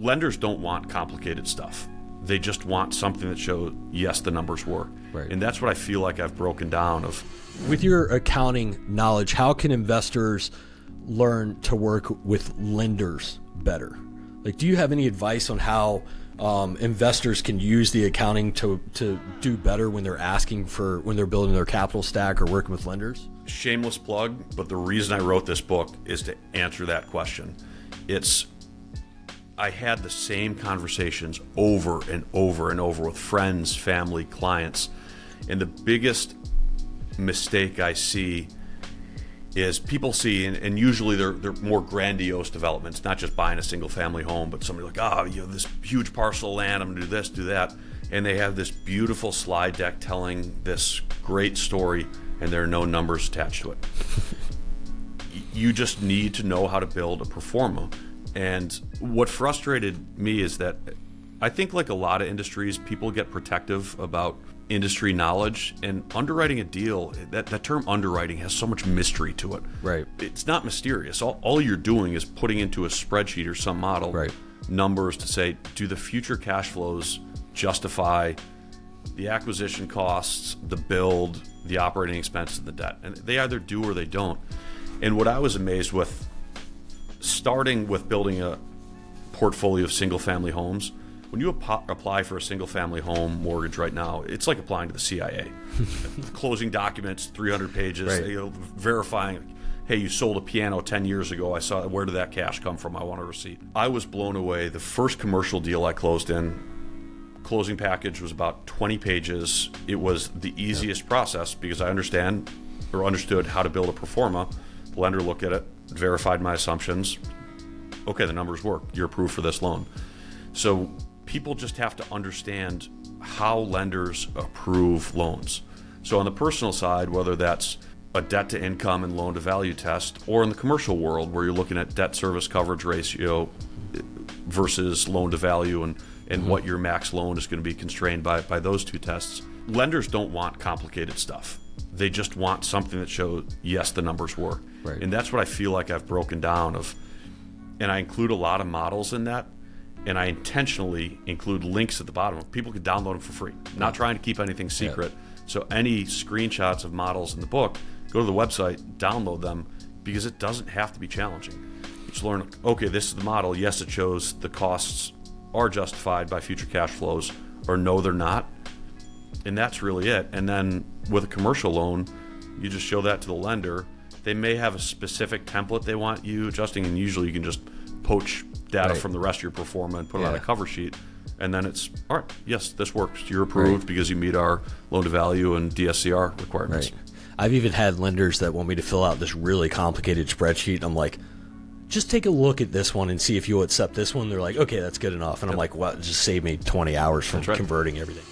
lenders don't want complicated stuff. They just want something that shows, yes, the numbers work. Right. And that's what I feel like I've broken down of. With your accounting knowledge, how can investors learn to work with lenders better? Like, do you have any advice on how investors can use the accounting to do better when they're building their capital stack or working with lenders? Shameless plug, but the reason I wrote this book is to answer that question. I had the same conversations over and over and over with friends, family, clients, and the biggest mistake I see is people see, and usually they're more grandiose developments, not just buying a single family home, but somebody like, this huge parcel of land, I'm gonna do this, do that. And they have this beautiful slide deck telling this great story, and there are no numbers attached to it. You just need to know how to build a pro forma. And what frustrated me is that I think, like a lot of industries, people get protective about industry knowledge, and underwriting a deal, that term underwriting has so much mystery to it. Right. It's not mysterious. All you're doing is putting into a spreadsheet or some model numbers to say, do the future cash flows justify the acquisition costs, the build, the operating expenses, and the debt? And they either do or they don't. And what I was amazed with, starting with building a portfolio of single-family homes, when you apply for a single-family home mortgage right now, it's like applying to the CIA. Closing documents, 300 pages, verifying, hey, you sold a piano 10 years ago. I saw, where did that cash come from? I want a receipt. I was blown away. The first commercial deal I closed in, closing package was about 20 pages. It was the easiest process because I understood how to build a pro forma. The lender looked at it, verified my assumptions. Okay, the numbers work. You're approved for this loan. So people just have to understand how lenders approve loans. So on the personal side, whether that's a debt to income and loan to value test, or in the commercial world where you're looking at debt service coverage ratio versus loan to value and what your max loan is going to be constrained by those two tests, lenders don't want complicated stuff. They just want something that shows, yes, the numbers work. Right. And that's what I feel like I've broken down of, and I include a lot of models in that. And I intentionally include links at the bottom. People can download them for free. Not trying to keep anything secret. So any screenshots of models in the book, go to the website, download them, because it doesn't have to be challenging. You just learn, okay, this is the model. Yes, it shows the costs are justified by future cash flows, or no, they're not. And that's really it. And then with a commercial loan, you just show that to the lender. They may have a specific template they want you adjusting, and usually you can just poach data from the rest of your pro forma and put it on a cover sheet, and then it's, all right, yes, this works. You're approved because you meet our loan to value and DSCR requirements. Right. I've even had lenders that want me to fill out this really complicated spreadsheet. I'm like, just take a look at this one and see if you'll accept this one. They're like, okay, that's good enough. And I'm like, well, just save me 20 hours from converting everything.